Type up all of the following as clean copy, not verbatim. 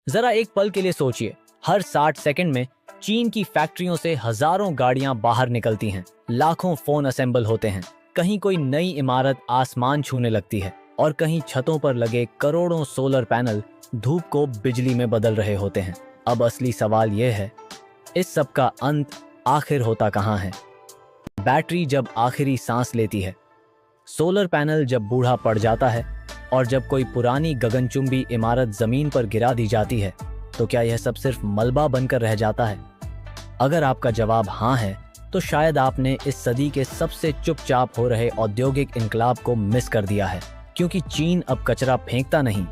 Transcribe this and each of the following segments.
जरा एक पल के लिए सोचिए, हर 60 सेकंड में चीन की फैक्ट्रियों से हजारों गाड़ियां बाहर निकलती हैं, लाखों फोन असेंबल होते हैं, कहीं कोई नई इमारत आसमान छूने लगती है और कहीं छतों पर लगे करोड़ों सोलर पैनल धूप को बिजली में बदल रहे होते हैं। अब असली सवाल यह है, इस सब का अंत आखिर होता कहाँ है? बैटरी जब आखिरी सांस लेती है, सोलर पैनल जब बूढ़ा पड़ जाता है और जब कोई पुरानी गगनचुंबी इमारत जमीन पर गिरा दी जाती है, तो क्या यह सब सिर्फ मलबा बनकर रह जाता है? अगर आपका जवाब हाँ है, तो शायद आपने इस सदी के सबसे चुपचाप हो रहे औद्योगिक इनकलाब को मिस कर दिया है, क्योंकि चीन अब कचरा फेंकता नहीं,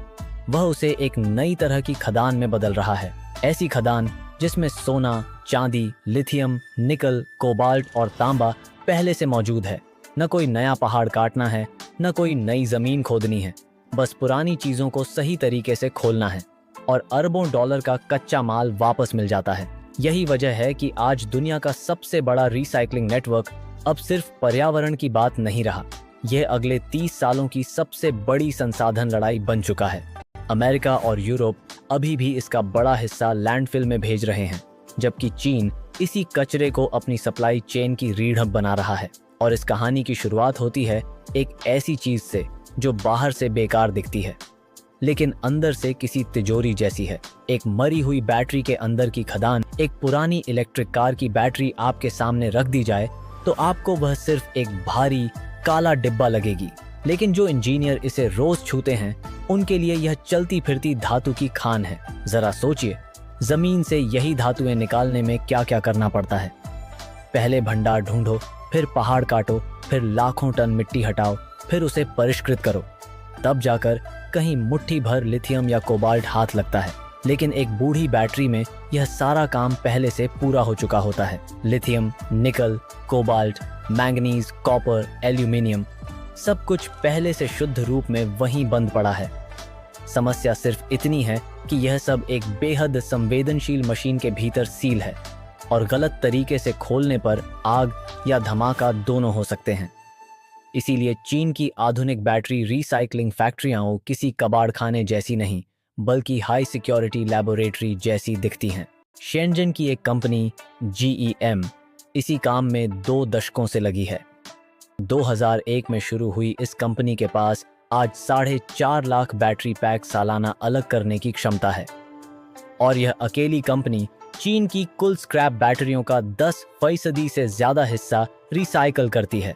वह उसे एक नई तरह की खदान में बदल रहा है। ऐसी खदान जिसमें सोना, चांदी, लिथियम, निकल, कोबाल्ट और तांबा पहले से मौजूद है। न कोई नया पहाड़ काटना है, न कोई नई जमीन खोदनी है, बस पुरानी चीजों को सही तरीके से खोलना है और अरबों डॉलर का कच्चा माल वापस मिल जाता है। यही वजह है कि आज दुनिया का सबसे बड़ा रिसाइकलिंग नेटवर्क अब सिर्फ पर्यावरण की बात नहीं रहा, यह अगले 30 सालों की सबसे बड़ी संसाधन लड़ाई बन चुका है। अमेरिका और यूरोप अभी भी इसका बड़ा हिस्सा लैंडफिल में भेज रहे हैं, जबकि चीन इसी कचरे को अपनी सप्लाई चेन की रीढ़ बना रहा है। और इस कहानी की शुरुआत होती है एक ऐसी चीज से जो बाहर से बेकार दिखती है, लेकिन अंदर से किसी तिजोरी जैसी है। एक मरी हुई बैटरी के अंदर की खदान। एक पुरानी इलेक्ट्रिक कार की बैटरी आपके सामने रख दी जाए तो आपको वह सिर्फ एक भारी काला डिब्बा लगेगी, लेकिन जो इंजीनियर इसे रोज छूते हैं उनके लिए यह चलती फिरती धातु की खान है। जरा सोचिए, जमीन से यही धातुएं निकालने में क्या क्या करना पड़ता है। पहले भंडार ढूंढो, फिर पहाड़ काटो, फिर लाखों टन मिट्टी हटाओ, फिर उसे परिष्कृत करो, तब जाकर कहीं मुट्ठी भर लिथियम या कोबाल्ट हाथ लगता है। लेकिन एक बूढ़ी बैटरी में यह सारा काम पहले से पूरा हो चुका होता है। लिथियम, निकल, कोबाल्ट, मैंगनीज, कॉपर, एल्यूमिनियम, सब कुछ पहले से शुद्ध रूप में वहीं बंद पड़ा है। समस्या सिर्फ इतनी है कि यह सब एक बेहद संवेदनशील मशीन के भीतर सील है और गलत तरीके से खोलने पर आग या धमाका दोनों हो सकते हैं। इसीलिए चीन की आधुनिक बैटरी रिसाइकलिंग फैक्ट्रियां किसी कबाड़खाने जैसी नहीं, बल्कि हाई सिक्योरिटी लैबोरेटरी जैसी दिखती हैं। शेनजन की एक कंपनी GEM इसी काम में 2 दशकों से लगी है। 2001 में शुरू हुई इस कंपनी के पास आज 4.5 लाख बैटरी पैक सालाना अलग करने की क्षमता है और यह अकेली कंपनी चीन की कुल स्क्रैप बैटरियों का 10% से ज्यादा हिस्सा रिसाइकल करती है।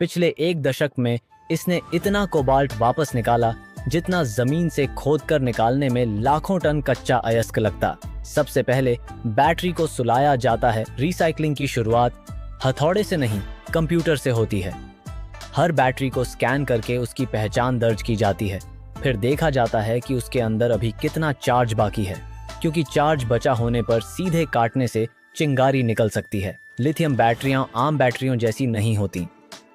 पिछले 1 दशक में इसने इतना कोबाल्ट वापस निकाला जितना जमीन से खोदकर निकालने में लाखों टन कच्चा अयस्क लगता। सबसे पहले बैटरी को सुलाया जाता है। रिसाइकलिंग की शुरुआत हथौड़े से नहीं, कंप्यूटर से होती है। हर बैटरी को स्कैन करके उसकी पहचान दर्ज की जाती है। फिर देखा जाता है कि उसके अंदर अभी कितना चार्ज बाकी है, क्योंकि चार्ज बचा होने पर सीधे काटने से चिंगारी निकल सकती है। लिथियम बैटरियां आम बैटरियों जैसी नहीं होती।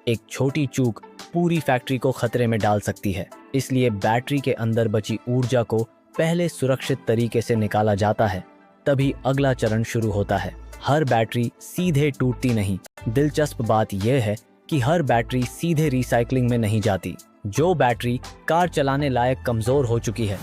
एक छोटी चूक पूरी फैक्ट्री को खतरे में डाल सकती है। इसलिए बैटरी के अंदर बची ऊर्जा को पहले सुरक्षित तरीके से निकाला जाता है, तभी अगला चरण शुरू होता है। हर बैटरी सीधे टूटती नहीं। दिलचस्प बात यह है कि हर बैटरी सीधे रिसाइकलिंग में नहीं जाती। जो बैटरी कार चलाने लायक कमजोर हो चुकी है,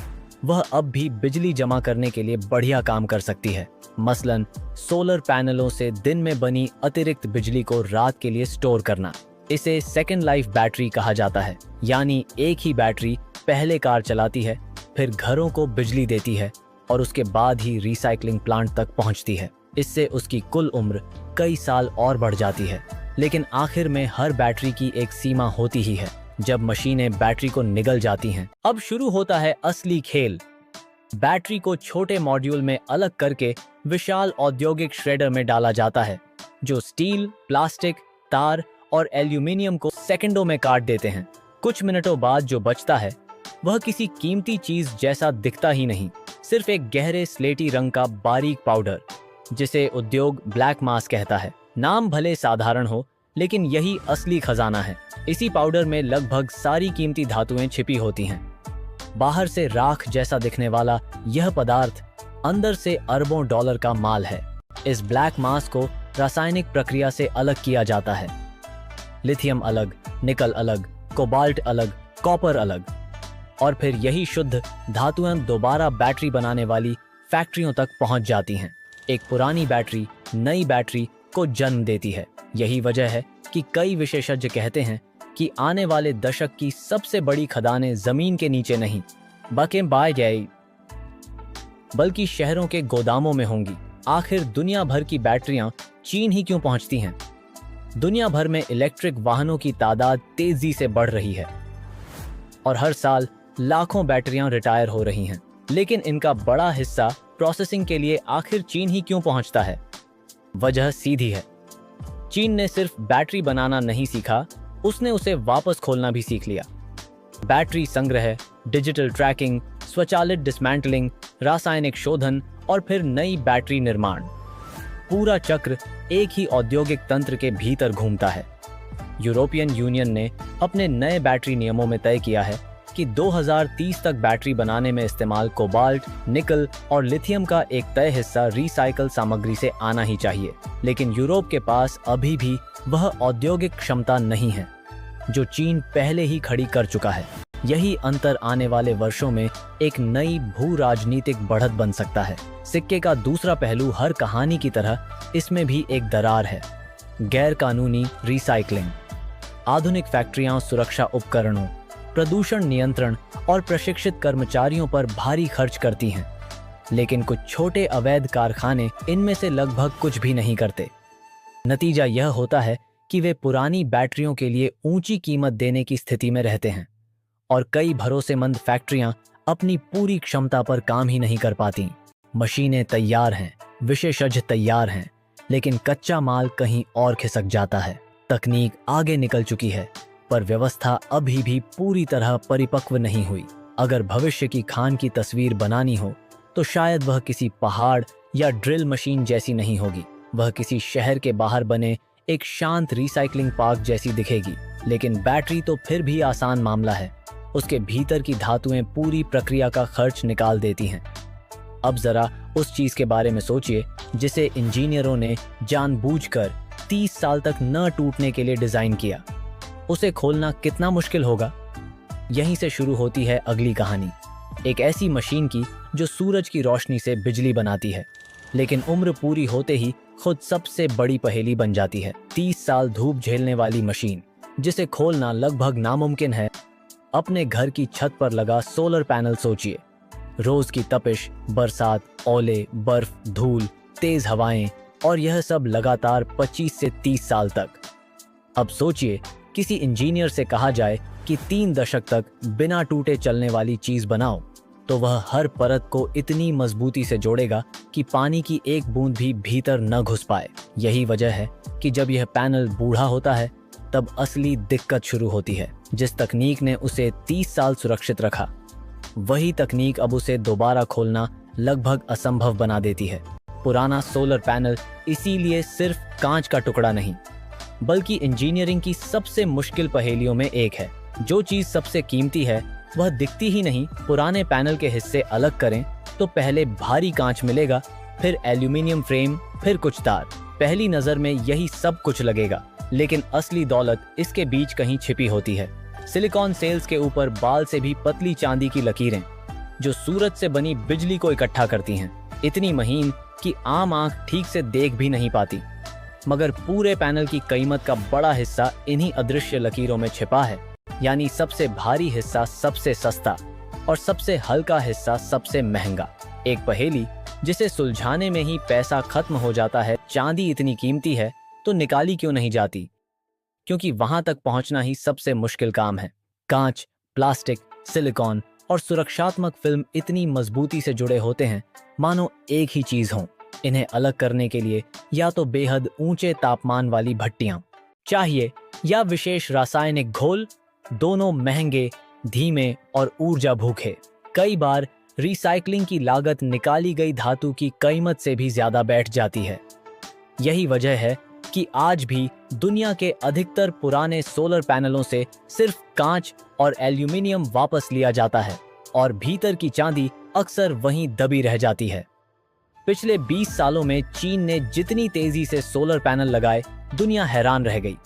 वह अब भी बिजली जमा करने के लिए बढ़िया काम कर सकती है। मसलन सोलर पैनलों से दिन में बनी अतिरिक्त बिजली को रात के लिए स्टोर करना। इसे सेकेंड लाइफ बैटरी कहा जाता है, यानी एक ही बैटरी पहले कार चलाती है, फिर घरों को बिजली देती है और उसके बाद ही रिसाइकलिंग प्लांट तक पहुंचती है। इससे उसकी कुल उम्र कई साल और बढ़ जाती है। लेकिन आखिर में हर बैटरी की एक सीमा होती ही है, जब मशीनें बैटरी को निगल जाती हैं। अब शुरू होता है असली खेल। बैटरी को छोटे मॉड्यूल में अलग करके विशाल औद्योगिक श्रेडर में डाला जाता है, जो स्टील, प्लास्टिक, तार और एल्यूमिनियम को सेकंडों में काट देते हैं। कुछ मिनटों बाद जो बचता है वह किसी कीमती चीज जैसा दिखता ही नहीं, सिर्फ एक गहरे स्लेटी रंग का बारीक पाउडर, जिसे उद्योग ब्लैक मास कहता है। नाम भले साधारण हो, लेकिन यही असली खजाना है। इसी पाउडर में लगभग सारी कीमती धातुएं छिपी होती हैं। बाहर से राख जैसा दिखने वाला यह पदार्थ अंदर से अरबों डॉलर का माल है। इस ब्लैक मास को रासायनिक प्रक्रिया से अलग किया जाता है। लिथियम अलग, निकल अलग, कोबाल्ट अलग, कॉपर अलग। और फिर यही शुद्ध धातुएं दोबारा बैटरी बनाने वाली फैक्ट्रियों तक पहुंच जाती हैं। एक पुरानी बैटरी नई बैटरी को जन्म देती है। यही वजह है कि कई विशेषज्ञ कहते हैं कि आने वाले दशक की सबसे बड़ी खदानें जमीन के नीचे नहीं बल्कि शहरों के गोदामों में होंगी। आखिर दुनिया भर की बैटरियां चीन ही क्यों पहुंचती हैं? दुनिया भर में इलेक्ट्रिक वाहनों की तादाद तेजी से बढ़ रही है और हर साल लाखों बैटरियां रिटायर हो रही हैं। लेकिन इनका बड़ा हिस्सा प्रोसेसिंग के लिए आखिर चीन ही क्यों पहुंचता है? वजह सीधी है। चीन ने सिर्फ बैटरी बनाना नहीं सीखा, उसने उसे वापस खोलना भी सीख लिया। बैटरी संग्रह, डिजिटल ट्रैकिंग, स्वचालित डिसमेंटलिंग, रासायनिक शोधन और फिर नई बैटरी निर्माण, पूरा चक्र एक ही औद्योगिक तंत्र के भीतर घूमता है। यूरोपियन यूनियन ने अपने नए बैटरी नियमों में तय किया है कि 2030 तक बैटरी बनाने में इस्तेमाल कोबाल्ट, निकल और लिथियम का एक तय हिस्सा रिसाइकल सामग्री से आना ही चाहिए। लेकिन यूरोप के पास अभी भी वह औद्योगिक क्षमता नहीं है जो चीन पहले ही खड़ी कर चुका है। यही अंतर आने वाले वर्षों में एक नई भू राजनीतिक बढ़त बन सकता है। सिक्के का दूसरा पहलू हर कहानी की तरह इसमें भी एक दरार है। गैर कानूनी रिसाइकलिंग। आधुनिक फैक्ट्रियां सुरक्षा उपकरणों, प्रदूषण नियंत्रण और प्रशिक्षित कर्मचारियों पर भारी खर्च करती हैं, लेकिन कुछ छोटे अवैध कारखाने इनमें से लगभग कुछ भी नहीं करते। नतीजा यह होता है कि वे पुरानी बैटरियों के लिए ऊंची कीमत देने की स्थिति में रहते हैं और कई भरोसेमंद फैक्ट्रियां अपनी पूरी क्षमता पर काम ही नहीं कर पाती। मशीनें तैयार हैं, विशेषज्ञ तैयार हैं, लेकिन कच्चा माल कहीं और खिसक जाता है। तकनीक आगे निकल चुकी है, पर व्यवस्था अभी भी पूरी तरह परिपक्व नहीं हुई। अगर भविष्य की खान की तस्वीर बनानी हो तो शायद वह किसी पहाड़ या ड्रिल मशीन जैसी नहीं होगी। वह किसी शहर के बाहर बने एक शांत रिसाइकलिंग पार्क जैसी दिखेगी। लेकिन बैटरी तो फिर भी आसान मामला है। उसके भीतर की धातुएं पूरी प्रक्रिया का खर्च निकाल देती हैं। अब जरा उस चीज के बारे में सोचिए जिसे इंजीनियरों ने जानबूझकर 30 साल तक न टूटने के लिए डिजाइन किया। उसे खोलना कितना मुश्किल होगा? यहीं से शुरू होती है अगली कहानी, एक ऐसी मशीन की जो सूरज की रोशनी से बिजली बनाती है, लेकिन उम्र पूरी होते ही खुद सबसे बड़ी पहेली बन जाती है। 30 साल धूप झेलने वाली मशीन जिसे खोलना लगभग नामुमकिन है। अपने घर की छत पर लगा सोलर पैनल सोचिए। रोज की तपिश, बरसात, ओले, बर्फ, धूल, तेज हवाएं और यह सब लगातार 25 से 30 साल तक। अब सोचिए किसी इंजीनियर से कहा जाए कि 3 दशक तक बिना टूटे चलने वाली चीज बनाओ, तो वह हर परत को इतनी मजबूती से जोड़ेगा कि पानी की एक बूंद भी भीतर न घुस पाए। यही वजह है कि जब यह पैनल बूढ़ा होता है तब असली दिक्कत शुरू होती है। जिस तकनीक ने उसे 30 साल सुरक्षित रखा, वही तकनीक अब उसे दोबारा खोलना लगभग असंभव बना देती है। पुराना सोलर पैनल इसीलिए सिर्फ कांच का टुकड़ा नहीं, बल्कि इंजीनियरिंग की सबसे मुश्किल पहेलियों में एक है। जो चीज सबसे कीमती है वह दिखती ही नहीं। पुराने पैनल के हिस्से अलग करें तो पहले भारी कांच मिलेगा, फिर एल्यूमिनियम फ्रेम, फिर कुछ तार। पहली नजर में यही सब कुछ लगेगा, लेकिन असली दौलत इसके बीच कहीं छिपी होती है। सिलिकॉन सेल्स के ऊपर बाल से भी पतली चांदी की लकीरें जो सूरज से बनी बिजली को इकट्ठा करती हैं, इतनी महीन कि आम आंख ठीक से देख भी नहीं पाती। मगर पूरे पैनल की कीमत का बड़ा हिस्सा इन्हीं अदृश्य लकीरों में छिपा है। यानी सबसे भारी हिस्सा सबसे सस्ता और सबसे हल्का हिस्सा सबसे महंगा। एक पहेली जिसे सुलझाने में ही पैसा खत्म हो जाता है। चांदी इतनी कीमती है तो निकाली क्यों नहीं जाती? क्योंकि वहां तक पहुंचना ही सबसे मुश्किल काम है। कांच, प्लास्टिक, सिलिकॉन और सुरक्षात्मक फिल्म इतनी मजबूती से जुड़े होते हैं मानो एक ही चीज हो। इन्हें अलग करने के लिए या तो बेहद ऊंचे तापमान वाली भट्टियां चाहिए या विशेष रासायनिक घोल, दोनों महंगे, धीमे और ऊर्जा भूखे। कई बार रिसाइकलिंग की लागत निकाली गई धातु की कीमत से भी ज्यादा बैठ जाती है। यही वजह है कि आज भी दुनिया के अधिकतर पुराने सोलर पैनलों से सिर्फ कांच और एल्यूमिनियम वापस लिया जाता है और भीतर की चांदी अक्सर वहीं दबी रह जाती है। पिछले 20 सालों में चीन ने जितनी तेजी से सोलर पैनल लगाए, दुनिया हैरान रह गई।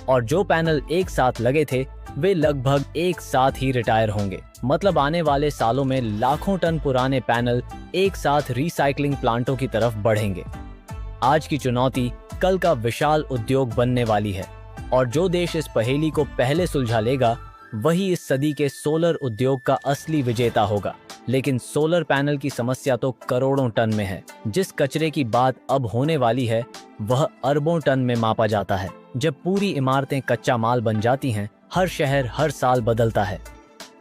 और जो पैनल एक साथ लगे थे वे लगभग एक साथ ही रिटायर होंगे। मतलब आने वाले सालों में लाखों टन पुराने पैनल एक साथ रिसाइकलिंग प्लांटों की तरफ बढ़ेंगे। आज की चुनौती कल का विशाल उद्योग बनने वाली है, और जो देश इस पहेली को पहले सुलझा लेगा वही इस सदी के सोलर उद्योग का असली विजेता होगा। लेकिन सोलर पैनल की समस्या तो करोड़ों टन में है। जिस कचरे की बात अब होने वाली है वह अरबों टन में मापा जाता है। जब पूरी इमारतें कच्चा माल बन जाती हैं, हर शहर हर साल बदलता है।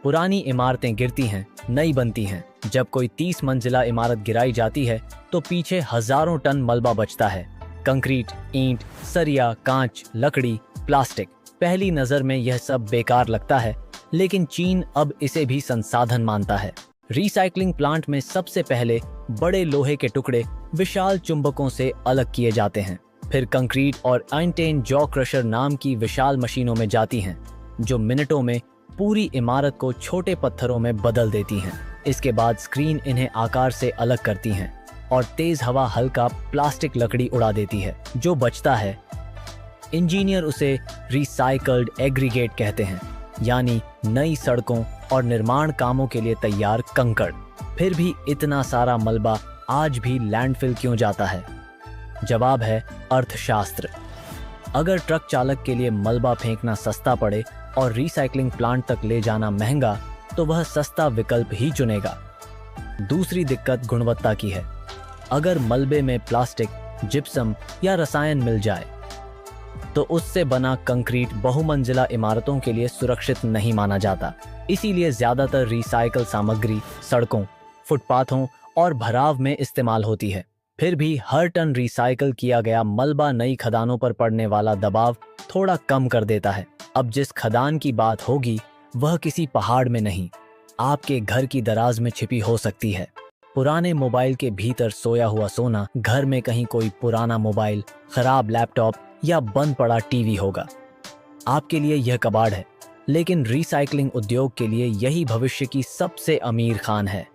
पुरानी इमारतें गिरती हैं, नई बनती हैं। जब कोई 30 मंजिला इमारत गिराई जाती है तो पीछे हजारों टन मलबा बचता है। कंक्रीट, ईंट, सरिया, कांच, लकड़ी, प्लास्टिक। पहली नजर में यह सब बेकार लगता है, लेकिन चीन अब इसे भी संसाधन मानता है। रिसाइकलिंग प्लांट में सबसे पहले बड़े लोहे के टुकड़े विशाल चुंबकों से अलग किए जाते हैं। फिर कंक्रीट और आइंटेन जॉ क्रशर नाम की विशाल मशीनों में जाती हैं, जो मिनटों में पूरी इमारत को छोटे पत्थरों में बदल देती हैं। इसके बाद स्क्रीन इन्हें आकार से अलग करती हैं और तेज हवा हल्का प्लास्टिक लकड़ी उड़ा देती है। जो बचता है, इंजीनियर उसे रिसाइकल्ड एग्रीगेट कहते हैं, यानी नई सड़कों और निर्माण कामों के लिए तैयार कंकड़। फिर भी इतना सारा मलबा आज भी लैंडफिल क्यों जाता है? जवाब है अर्थशास्त्र। अगर ट्रक चालक के लिए मलबा फेंकना सस्ता पड़े और रिसाइकलिंग प्लांट तक ले जाना महंगा, तो वह सस्ता विकल्प ही चुनेगा। दूसरी दिक्कत गुणवत्ता की है। अगर मलबे में प्लास्टिक, जिप्सम या रसायन मिल जाए तो उससे बना कंक्रीट बहुमंजिला इमारतों के लिए सुरक्षित नहीं माना जाता। इसीलिए ज्यादातर रिसाइकल सामग्री सड़कों, फुटपाथों और भराव में इस्तेमाल होती है। फिर भी हर टन रिसाइकल किया गया मलबा नई खदानों पर पड़ने वाला दबाव थोड़ा कम कर देता है। अब जिस खदान की बात होगी वह किसी पहाड़ में नहीं, आपके घर की दराज में छिपी हो सकती है। पुराने मोबाइल के भीतर सोया हुआ सोना, घर में कहीं कोई पुराना मोबाइल, खराब लैपटॉप या बंद पड़ा टीवी होगा। आपके लिए यह कबाड़ है, लेकिन रिसाइकलिंग उद्योग के लिए यही भविष्य की सबसे अमीर खान है,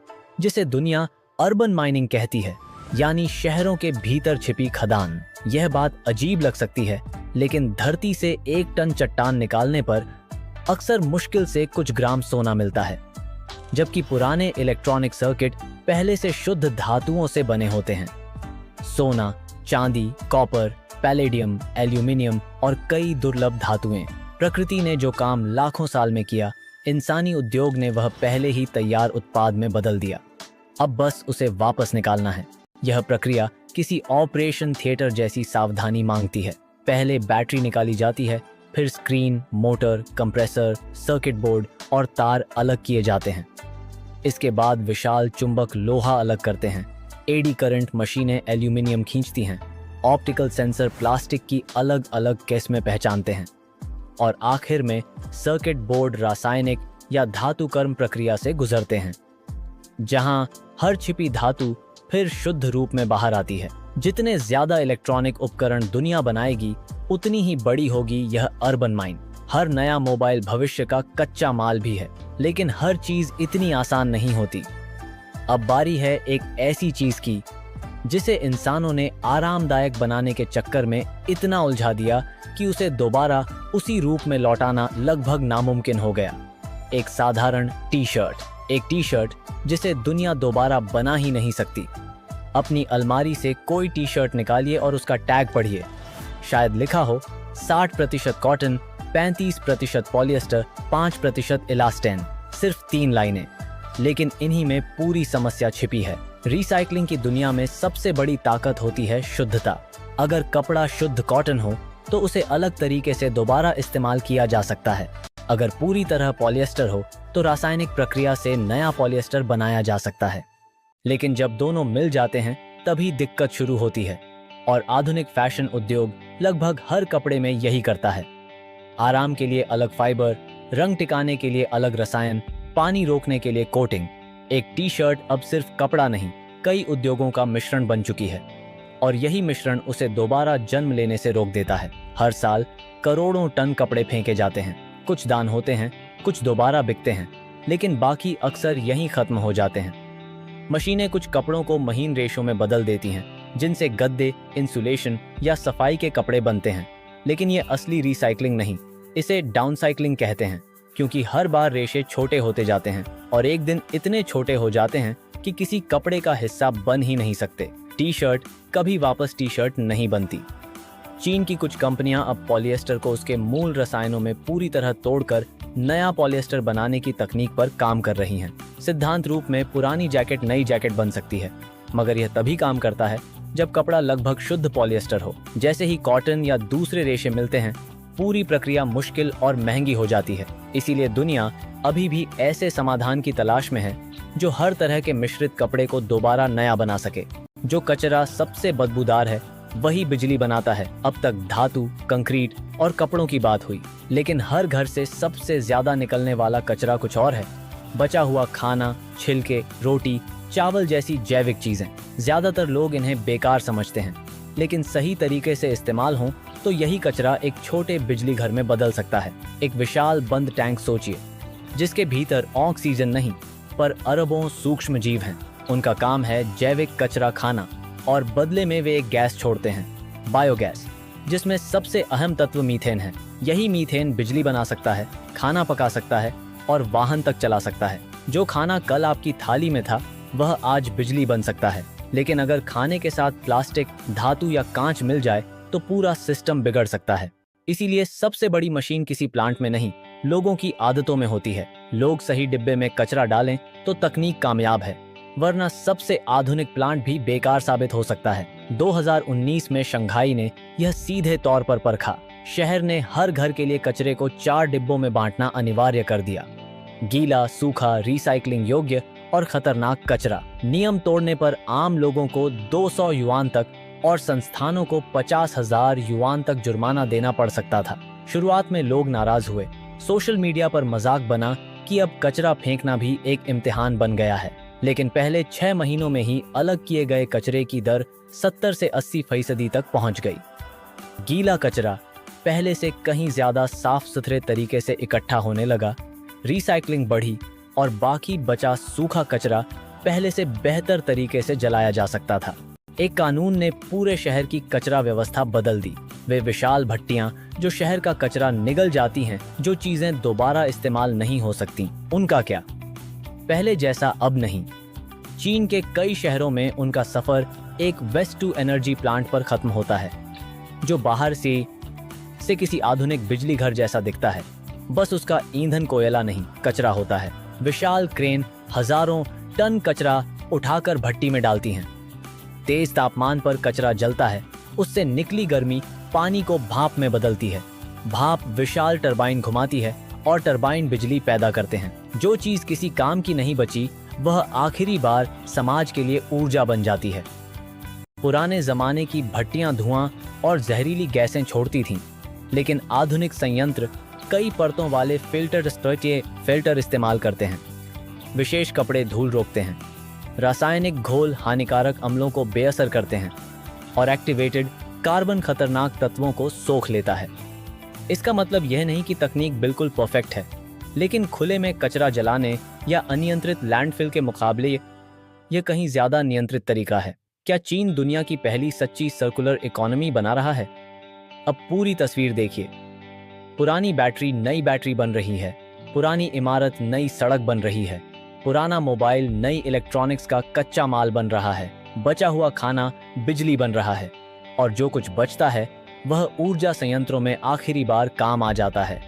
जिसे दुनिया अर्बन माइनिंग कहती है, यानी शहरों के भीतर छिपी खदान। यह बात अजीब लग सकती है, लेकिन धरती से 1 टन चट्टान निकालने पर अक्सर मुश्किल से कुछ ग्राम सोना मिलता है, जबकि पुराने इलेक्ट्रॉनिक सर्किट पहले से शुद्ध धातुओं से बने होते हैं। सोना, चांदी, कॉपर, पैलेडियम, एल्यूमिनियम और कई दुर्लभ धातुएं। प्रकृति ने जो काम लाखों साल में किया, इंसानी उद्योग ने वह पहले ही तैयार उत्पाद में बदल दिया। अब बस उसे वापस निकालना है। यह प्रक्रिया किसी ऑपरेशन थिएटर जैसी सावधानी मांगती है। पहले बैटरी निकाली जाती है, फिर screen, motor, compressor, circuit board और तार अलग किए जाते हैं। इसके बाद विशाल चुंबक लोहा अलग करते हैं। एडी करंट मशीनें एल्यूमिनियम खींचती हैं। ऑप्टिकल सेंसर प्लास्टिक की अलग अलग किस्में पहचानते हैं। और आखिर में सर्किट बोर्ड रासायनिक या धातुकर्म प्रक्रिया से गुजरते हैं, जहां हर छिपी धातु फिर शुद्ध रूप में बाहर आती है। जितने ज्यादा इलेक्ट्रॉनिक उपकरण दुनिया बनाएगी, उतनी ही बड़ी होगी यह अर्बन माइन। हर नया मोबाइल भविष्य का कच्चा माल भी है, लेकिन हर चीज इतनी आसान नहीं होती। अब बारी है एक ऐसी चीज की जिसे इंसानों ने आरामदायक बनाने के चक्कर में इतना उलझा दिया कि उसे दोबारा उसी रूप में लौटाना लगभग नामुमकिन हो गया। एक साधारण टी शर्ट। एक टी शर्ट जिसे दुनिया दोबारा बना ही नहीं सकती। अपनी अलमारी से कोई टी शर्ट निकालिए और उसका टैग पढ़िए। शायद लिखा हो 60% कॉटन, 35% पॉलिएस्टर, 5% इलास्टेन। सिर्फ 3 लाइनें, लेकिन इन्हीं में पूरी समस्या छिपी है। रिसाइकलिंग की दुनिया में सबसे बड़ी ताकत होती है शुद्धता। अगर कपड़ा शुद्ध कॉटन हो तो उसे अलग तरीके से दोबारा इस्तेमाल किया जा सकता है। अगर पूरी तरह पॉलिएस्टर हो तो रासायनिक प्रक्रिया से नया पॉलिएस्टर बनाया जा सकता है। लेकिन जब दोनों मिल जाते हैं तभी दिक्कत शुरू होती है, और आधुनिक फैशन उद्योग लगभग हर कपड़े में यही करता है। आराम के लिए अलग फाइबर, रंग टिकाने के लिए अलग रसायन, पानी रोकने के लिए कोटिंग। एक टी शर्ट अब सिर्फ कपड़ा नहीं, कई उद्योगों का मिश्रण बन चुकी है, और यही मिश्रण उसे दोबारा जन्म लेने से रोक देता है। हर साल करोड़ों टन कपड़े फेंके जाते हैं। कुछ दान होते हैं, कुछ दोबारा बिकते हैं, लेकिन बाकी अक्सर यहीं खत्म हो जाते हैं। मशीनें कुछ कपड़ों को महीन रेशों में बदल देती हैं, जिनसे गद्दे, इंसुलेशन या सफाई के कपड़े बनते हैं। लेकिन ये असली रिसाइकलिंग नहीं, इसे डाउनसाइक्लिंग कहते हैं। क्योंकि हर बार रेशे छोटे होते जाते हैं और एक दिन इतने छोटे हो जाते हैं कि किसी कपड़े का हिस्सा बन ही नहीं सकते। टी शर्ट कभी वापस टी शर्ट नहीं बनती। चीन की कुछ कंपनियां अब पॉलिएस्टर को उसके मूल रसायनों में पूरी तरह तोड़कर नया पॉलिएस्टर बनाने की तकनीक पर काम कर रही हैं। सिद्धांत रूप में पुरानी जैकेट नई जैकेट बन सकती है, मगर यह तभी काम करता है जब कपड़ा लगभग शुद्ध पॉलिएस्टर हो। जैसे ही कॉटन या दूसरे रेशे मिलते हैं, पूरी प्रक्रिया मुश्किल और महंगी हो जाती है। इसीलिए दुनिया अभी भी ऐसे समाधान की तलाश में है जो हर तरह के मिश्रित कपड़े को दोबारा नया बना सके। जो कचरा सबसे बदबूदार है वही बिजली बनाता है। अब तक धातु, कंक्रीट और कपड़ों की बात हुई, लेकिन हर घर से सबसे ज्यादा निकलने वाला कचरा कुछ और है। बचा हुआ खाना, छिलके, रोटी, चावल जैसी जैविक चीजें। ज्यादातर लोग इन्हें बेकार समझते हैं, लेकिन सही तरीके से इस्तेमाल हो तो यही कचरा एक छोटे बिजली घर में बदल सकता है। एक विशाल बंद टैंक सोचिए, जिसके भीतर ऑक्सीजन नहीं पर अरबों सूक्ष्म जीव हैं। उनका काम है जैविक कचरा खाना और बदले में वे एक गैस छोड़ते हैं, बायोगैस, जिसमें सबसे अहम तत्व मीथेन है। यही मीथेन बिजली बना सकता है, खाना पका सकता है और वाहन तक चला सकता है। जो खाना कल आपकी थाली में था वह आज बिजली बन सकता है, लेकिन अगर खाने के साथ प्लास्टिक, धातु या कांच मिल जाए तो पूरा सिस्टम बिगड़ सकता है। इसीलिए सबसे बड़ी मशीन किसी प्लांट में नहीं, लोगों की आदतों में होती है। लोग सही डिब्बे में कचरा डालें तो तकनीक कामयाब है, वरना सबसे आधुनिक प्लांट भी बेकार साबित हो सकता है। 2019 में शंघाई ने यह सीधे तौर पर परखा। शहर ने हर घर के लिए कचरे को 4 डिब्बों में बांटना अनिवार्य कर दिया। गीला, सूखा, रिसाइकलिंग योग्य और खतरनाक कचरा। नियम तोड़ने पर आम लोगों को 200 युआन तक और संस्थानों को 50,000 युआन तक जुर्माना देना पड़ सकता था। शुरुआत में लोग नाराज हुए। सोशल मीडिया पर मजाक बना कि अब कचरा फेंकना भी एक इम्तिहान बन गया है। लेकिन पहले 6 महीनों में ही अलग किए गए कचरे की दर 70 से 80% तक पहुंच गई। गीला कचरा पहले से कहीं ज्यादा साफ सुथरे तरीके से इकट्ठा होने लगा, रिसाइकलिंग बढ़ी और बाकी बचा सूखा कचरा पहले से बेहतर तरीके से जलाया जा सकता था। एक कानून ने पूरे शहर की कचरा व्यवस्था बदल दी। वे विशाल भट्टियां जो शहर का कचरा निगल जाती हैं, जो चीजें दोबारा इस्तेमाल नहीं हो सकती, उनका क्या? पहले जैसा अब नहीं। चीन के कई शहरों में उनका सफर एक वेस्ट टू एनर्जी प्लांट पर खत्म होता है, जो बाहर से किसी आधुनिक बिजली घर जैसा दिखता है। बस उसका ईंधन कोयला नहीं, कचरा होता है। विशाल क्रेन हजारों टन कचरा उठाकर भट्टी में डालती हैं। तेज तापमान पर कचरा जलता है, उससे निकली गर्मी पानी को भाप में बदलती है। भाप विशाल टरबाइन घुमाती है और टरबाइन बिजली पैदा करते हैं। जो चीज किसी काम की नहीं बची, वह आखिरी बार समाज के लिए ऊर्जा बन जाती है। पुराने जमाने की भट्टियां धुआं और जहरीली गैसें छोड़ती थीं, लेकिन आधुनिक संयंत्र कई परतों वाले फिल्टर इस्तेमाल करते हैं। विशेष कपड़े धूल रोकते हैं, रासायनिक घोल हानिकारक अम्लों को बेअसर करते हैं और एक्टिवेटेड कार्बन खतरनाक तत्वों को सोख लेता है। इसका मतलब यह नहीं कि तकनीक बिल्कुल परफेक्ट है, लेकिन खुले में कचरा जलाने या अनियंत्रित लैंडफिल के मुकाबले यह कहीं ज्यादा नियंत्रित तरीका है। क्या चीन दुनिया की पहली सच्ची सर्कुलर इकोनॉमी बना रहा है? अब पूरी तस्वीर देखिए। पुरानी बैटरी नई बैटरी बन रही है, पुरानी इमारत नई सड़क बन रही है, पुराना मोबाइल नई इलेक्ट्रॉनिक्स का कच्चा माल बन रहा है, बचा हुआ खाना बिजली बन रहा है, और जो कुछ बचता है वह ऊर्जा संयंत्रों में आखिरी बार काम आ जाता है।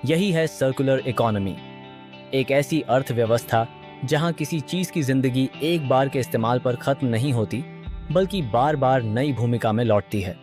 यही है सर्कुलर इकोनॉमी, एक ऐसी अर्थव्यवस्था जहां किसी चीज की जिंदगी एक बार के इस्तेमाल पर खत्म नहीं होती, बल्कि बार बार नई भूमिका में लौटती है।